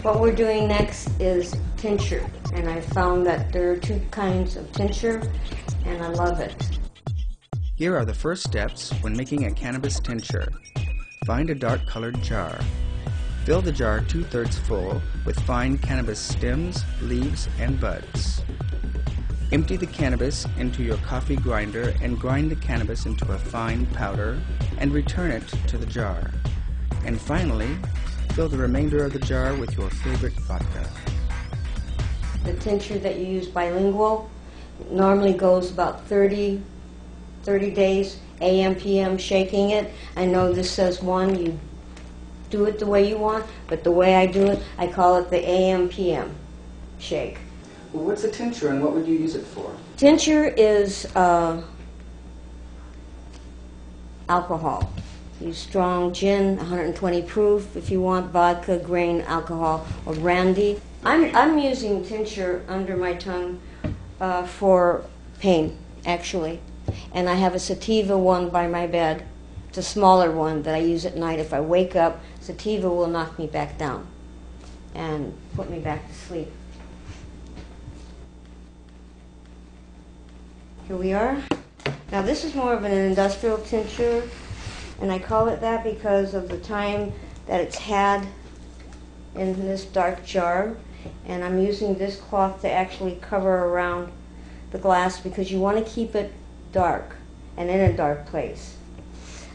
What we're doing next is tincture, and I found that there are two kinds of tincture, and I love it. Here are the first steps when making a cannabis tincture. Find a dark colored jar. Fill the jar 2/3 full with fine cannabis stems, leaves, and buds. Empty the cannabis into your coffee grinder and grind the cannabis into a fine powder and return it to the jar. And finally, fill the remainder of the jar with your favorite vodka. The tincture that you use bilingual normally goes about 30 days, AM, PM, shaking it. I know this says 1, you do it the way you want, but the way I do it, I call it the AM, PM shake. Well, what's a tincture and what would you use it for? Tincture is alcohol. Use strong gin, 120 proof, if you want vodka, grain, alcohol, or brandy. I'm using tincture under my tongue for pain, actually. And I have a sativa one by my bed. It's a smaller one that I use at night. If I wake up, sativa will knock me back down and put me back to sleep. Here we are. Now this is more of an industrial tincture, and I call it that because of the time that it's had in this dark jar. And I'm using this cloth to actually cover around the glass because you want to keep it dark and in a dark place.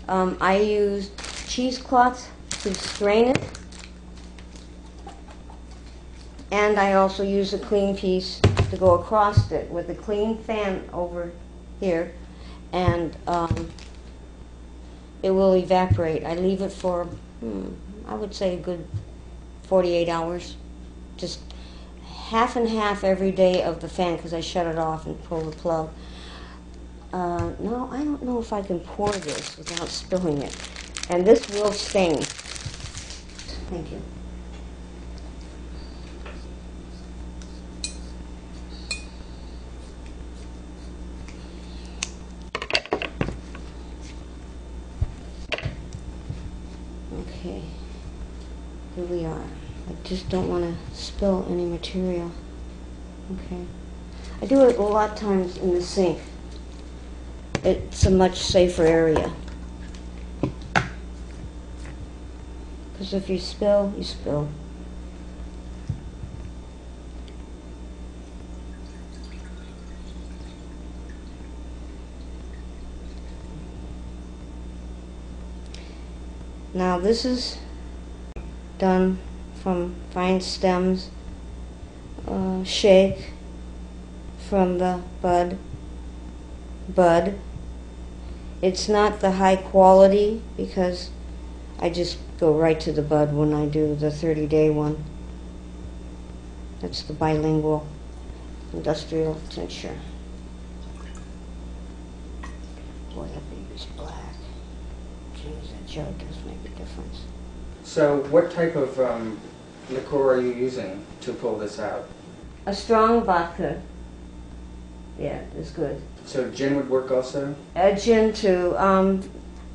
I use cheesecloth to strain it, and I also use a clean piece to go across it with a clean fan over here, and it will evaporate. I leave it for, I would say a good 48 hours. Just half and half every day of the fan because I shut it off and pull the plug. No, I don't know if I can pour this without spilling it. And this will stain. Thank you. Okay, here we are. I just don't want to spill any material. Okay. I do it a lot of times in the sink. It's a much safer area. Because if you spill, you spill. Now this is done from fine stems, shake from the bud. It's not the high quality because I just go right to the bud when I do the 30-day one. That's the bilingual industrial tincture. Boy, that baby's black. Jeez, that jug does make a difference. So what type of liqueur are you using to pull this out? A strong vodka, yeah, is good. So gin would work also? Gin too.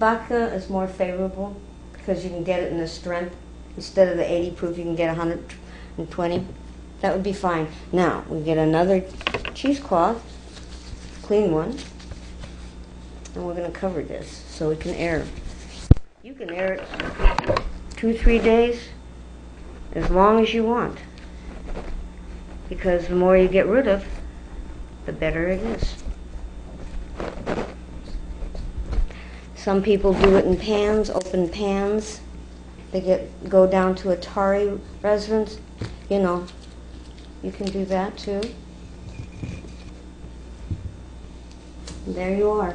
Vodka is more favorable because you can get it in the strength. Instead of the 80 proof, you can get 120. That would be fine. Now, we get another cheesecloth, clean one, and we're going to cover this so it can air. You can air it 2-3 days, as long as you want. Because the more you get rid of, the better it is. Some people do it in pans, open pans. They go down to a Atari residence. You know, you can do that too. And there you are.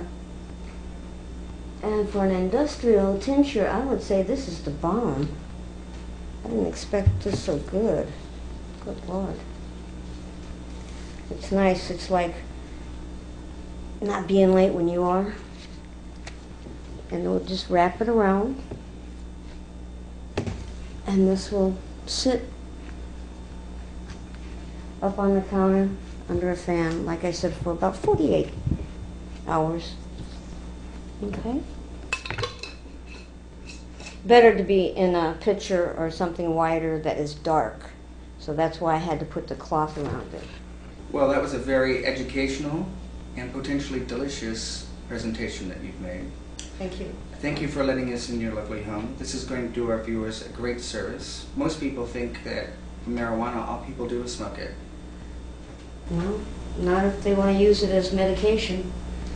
And for an industrial tincture, I would say this is the bomb. I didn't expect this so good. Good Lord. It's nice. It's like not being late when you are. And we'll just wrap it around. And this will sit up on the counter under a fan, like I said, for about 48 hours. Okay? better to be in a pitcher or something wider that is dark. So that's why I had to put the cloth around it. Well, that was a very educational and potentially delicious presentation that you've made. Thank you. Thank you for letting us in your lovely home. This is going to do our viewers a great service. Most people think that marijuana, all people do is smoke it. No, not if they want to use it as medication.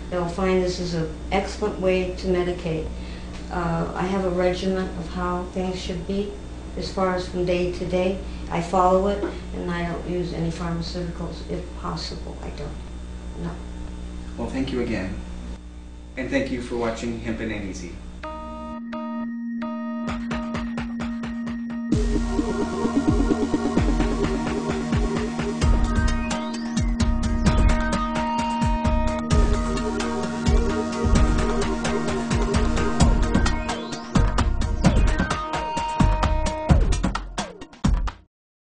They'll find this is an excellent way to medicate. I have a regimen of how things should be as far as from day to day. I follow it, and I don't use any pharmaceuticals if possible. I don't. No. Well, thank you again. And thank you for watching Hemp and Ain't Easy.